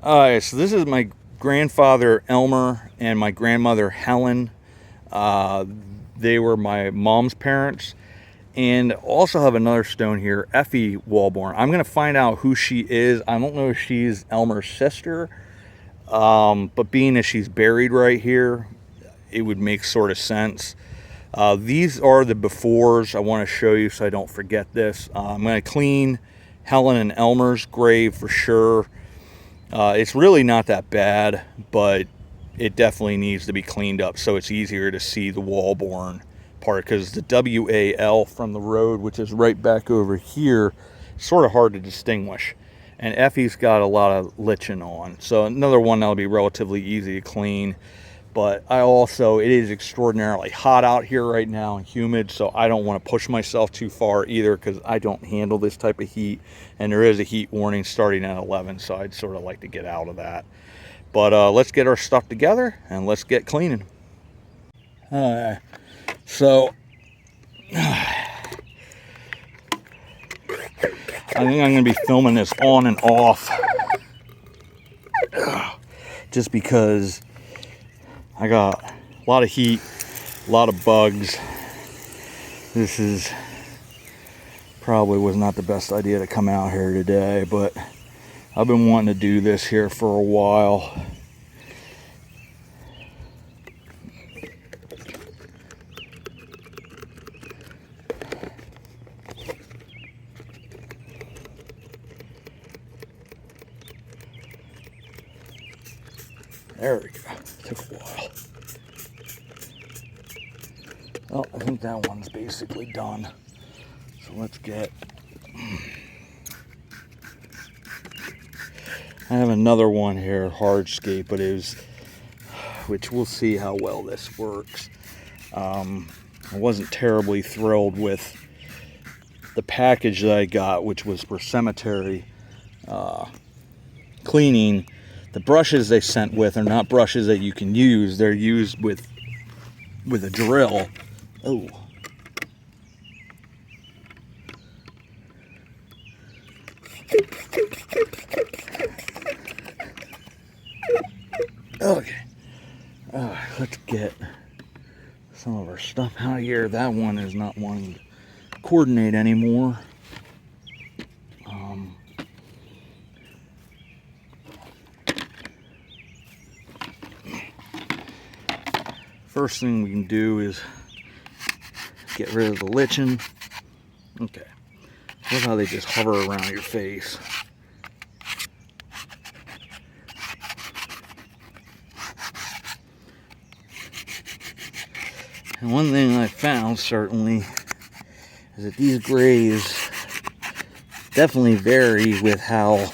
Alright, so this is my grandfather Elmer and my grandmother Helen. They were my mom's parents. And also have another stone here, Effie Walborn. I'm going to find out who she is. I don't know if she's Elmer's sister, but being as she's buried right here, it would make sort of sense. These are the befores I want to show you so I don't forget this. I'm going to clean Helen and Elmer's grave for sure. It's really not that bad, but it definitely needs to be cleaned up so it's easier to see the Walborn part, because the WAL from the road, which is right back over here, is sort of hard to distinguish. And Effie's got a lot of lichen on, so another one that'll be relatively easy to clean. But it is extraordinarily hot out here right now and humid, so I don't want to push myself too far either, because I don't handle this type of heat, and there is a heat warning starting at 11, so I'd sort of like to get out of that. But let's get our stuff together and let's get cleaning. So I think I'm going to be filming this on and off just because I got a lot of heat, a lot of bugs. This probably was not the best idea to come out here today, but I've been wanting to do this here for a while. There we go. Took a while. Oh, I think that one's basically done. So let's get... I have another one here, hardscape, but which we'll see how well this works. I wasn't terribly thrilled with the package that I got, which was for cemetery cleaning. The brushes they sent with are not brushes that you can use. They're used with a drill. Oh. Okay. Let's get some of our stuff out of here. That one is not wanting to coordinate anymore. First thing we can do is get rid of the lichen. Okay. Love how they just hover around your face. And one thing I found certainly is that these graves definitely vary with how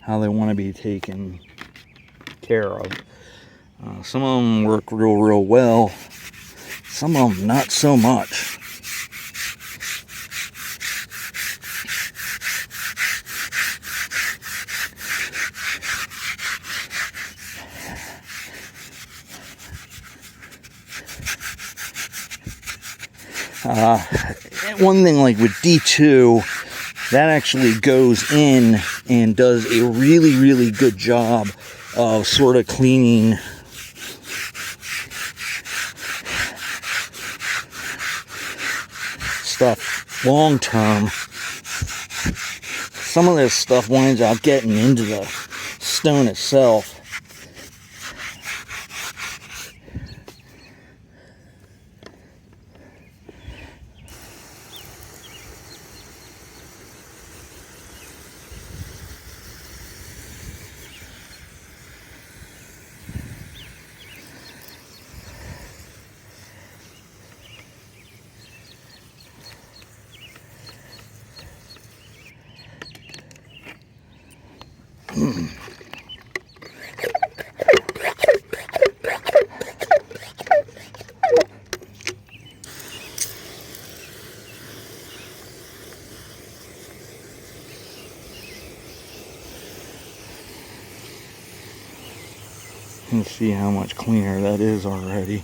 they want to be taken care of. Some of them work real well. Some of them not so much. One thing, like with D2, that actually goes in and does a really good job of sort of cleaning stuff long term. Some of this stuff winds up getting into the stone itself. You can see how much cleaner that is already.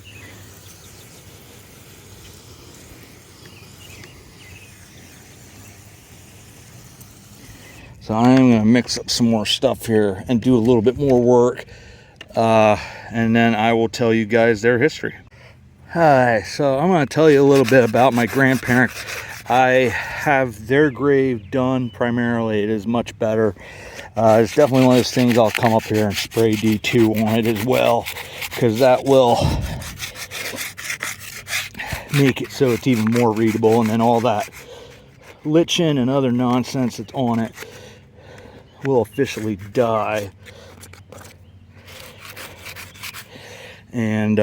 So I'm going to mix up some more stuff here and do a little bit more work. And then I will tell you guys their history. Hi, so I'm going to tell you a little bit about my grandparents. I have their grave done primarily. It is much better. It's definitely one of those things I'll come up here and spray D2 on it as well, because that will make it so it's even more readable, and then all that lichen and other nonsense that's on it will officially die. And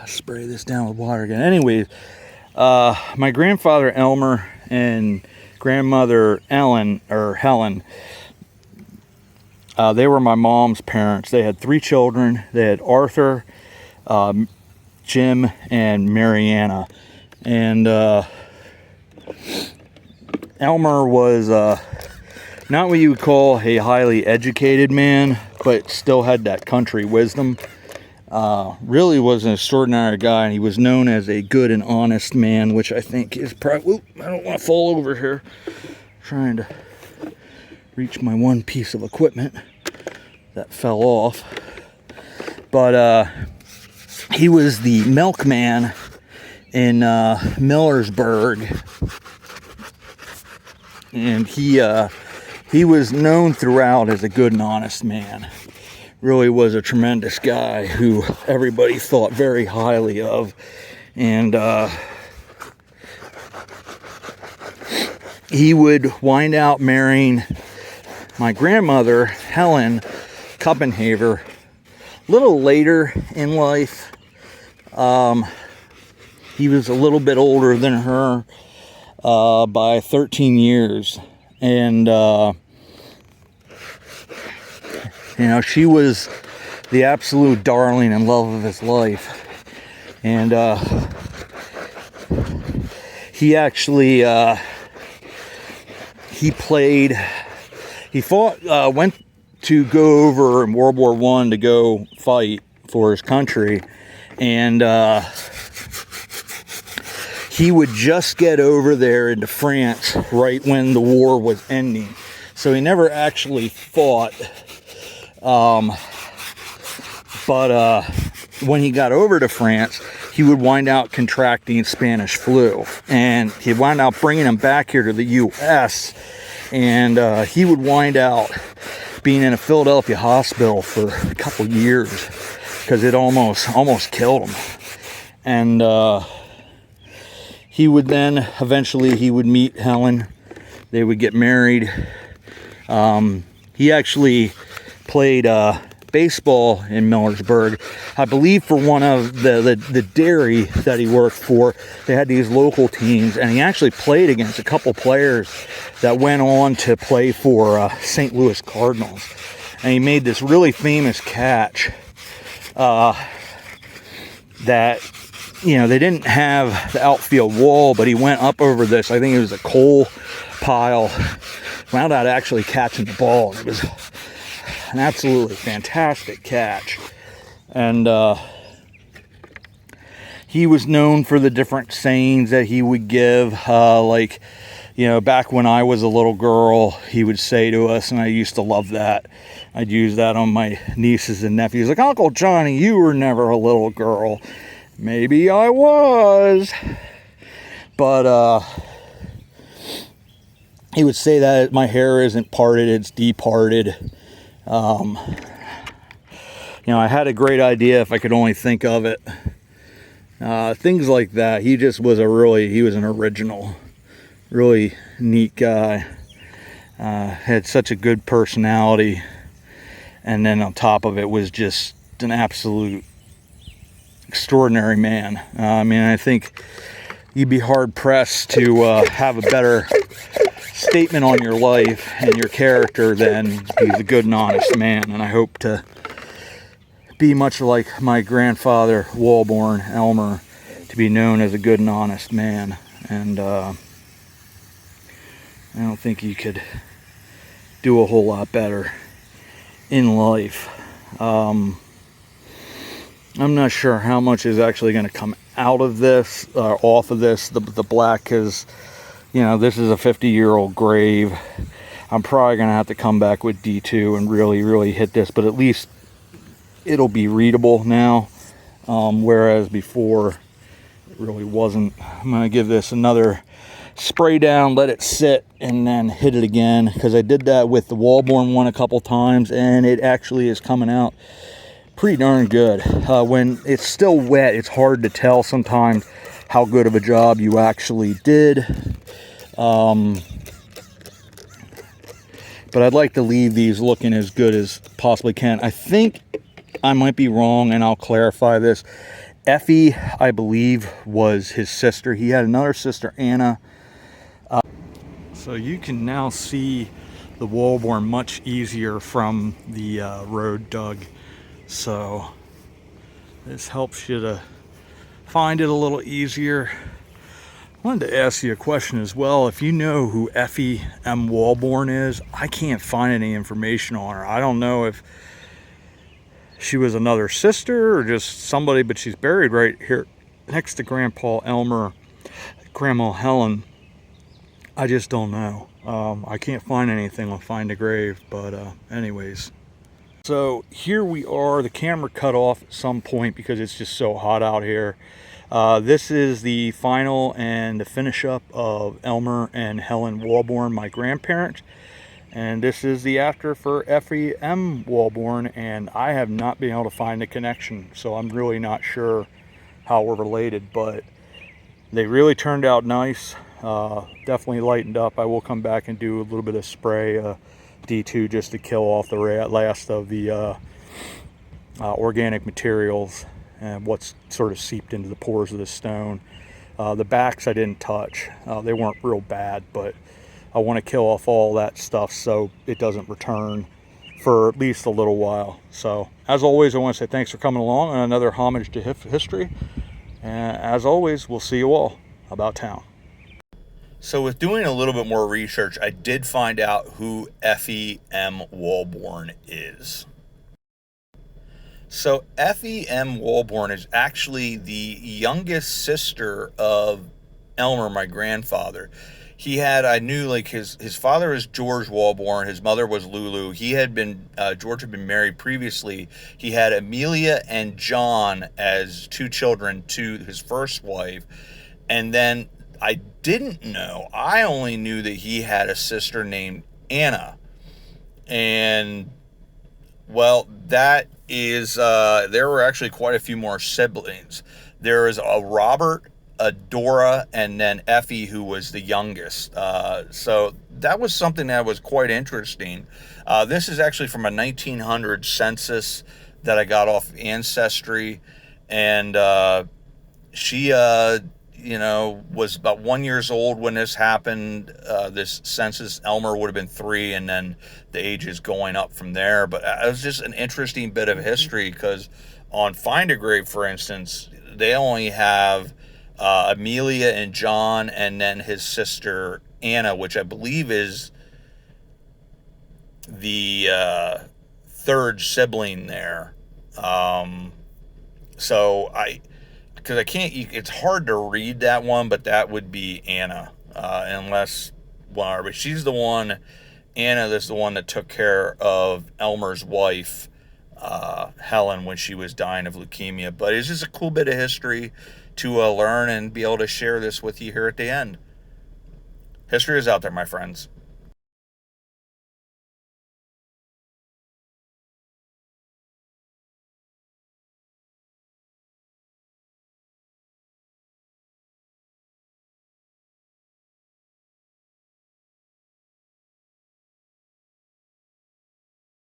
spray this down with water again. Anyways, my grandfather Elmer and grandmother Helen, they were my mom's parents. They had 3 children. They had Arthur, Jim, and Mariana. And Elmer was not what you would call a highly educated man, but still had that country wisdom. Really was an extraordinary guy, and he was known as a good and honest man, which I think is probably... I don't want to fall over here. Trying to reach my one piece of equipment that fell off. But he was the milkman in Millersburg, and he was known throughout as a good and honest man. Really was a tremendous guy who everybody thought very highly of. And he would wind out marrying my grandmother, Helen Kuppenhaver, a little later in life. He was a little bit older than her by 13 years. And you know, she was the absolute darling and love of his life. And he actually, went to go over in World War I to go fight for his country. And he would just get over there into France right when the war was ending. So he never actually fought. But when he got over to France, he would wind out contracting Spanish flu, and he'd wind up bringing him back here to the U.S., and he would wind out being in a Philadelphia hospital for a couple years because it almost killed him. And he would then eventually meet Helen. They would get married. He actually played baseball in Millersburg, I believe, for one of the dairy that he worked for. They had these local teams, and he actually played against a couple players that went on to play for St. Louis Cardinals. And he made this really famous catch that, you know, they didn't have the outfield wall, but he went up over this, I think it was a coal pile, wound out actually catching the ball. And it was an absolutely fantastic catch. And he was known for the different sayings that he would give, like, you know, back when I was a little girl, he would say to us, and I used to love that. I'd use that on my nieces and nephews, like, Uncle Johnny, you were never a little girl. Maybe I was. But he would say that my hair isn't parted, it's departed. You know, I had a great idea if I could only think of it. Things like that. He just was he was an original, really neat guy. Had such a good personality. And then on top of it was just an absolute extraordinary man. I mean, I think you'd be hard pressed to have a better statement on your life and your character than he's a good and honest man. And I hope to be much like my grandfather Walborn, Elmer, to be known as a good and honest man. And I don't think you could do a whole lot better in life. I'm not sure how much is actually going to come out of this, off of this, the black, because, you know, this is a 50-year-old grave. I'm probably going to have to come back with D2 and really hit this, but at least it'll be readable now, whereas before it really wasn't. I'm going to give this another spray down, let it sit, and then hit it again, because I did that with the Walborn one a couple times, and it actually is coming out pretty darn good. When it's still wet, it's hard to tell sometimes how good of a job you actually did. But I'd like to leave these looking as good as possibly can. I think I might be wrong, and I'll clarify this. Effie, I believe, was his sister. He had another sister, Anna. So you can now see the Walborn much easier from the road dug. So this helps you to find it a little easier. I wanted to ask you a question as well. If you know who Effie M. Walborn is, I can't find any information on her. I don't know if she was another sister or just somebody, but she's buried right here next to Grandpa Elmer, Grandma Helen. I just don't know. I can't find anything on Find a Grave, but anyways. So here we are. The camera cut off at some point because it's just so hot out here. This is the final and the finish up of Elmer and Helen Walborn, my grandparents. And this is the after for Effie M. Walborn, and I have not been able to find a connection. So I'm really not sure how we're related, but they really turned out nice. Definitely lightened up. I will come back and do a little bit of spray D2 just to kill off the last of the organic materials and what's sort of seeped into the pores of the stone. The backs I didn't touch. They weren't real bad, but I want to kill off all that stuff so it doesn't return for at least a little while. So as always, I want to say thanks for coming along on another Homage to History. And as always, we'll see you all about town. So with doing a little bit more research, I did find out who Effie M. Walborn is. So Effie M. Walborn is actually the youngest sister of Elmer, my grandfather. He had, I knew, like, his father was George Walborn, his mother was Lulu. He had been, George had been married previously. He had Amelia and John as two children to his first wife. And then I didn't know, I only knew that he had a sister named Anna. And, well, that is, there were actually quite a few more siblings. There is a Robert, a Dora, and then Effie, who was the youngest. So that was something that was quite interesting. This is actually from a 1900 census that I got off Ancestry. And she, you know, was about 1 year old when this happened. This census, Elmer would have been 3, and then the age is going up from there. But it was just an interesting bit of history, because on Find a Grave, for instance, they only have Amelia and John, and then his sister Anna, which I believe is the third sibling there. So because I can't, it's hard to read that one, but that would be Anna, unless, well, but she's the one, Anna is the one that took care of Elmer's wife, Helen, when she was dying of leukemia. But it's just a cool bit of history to learn and be able to share this with you here at the end. History is out there, my friends.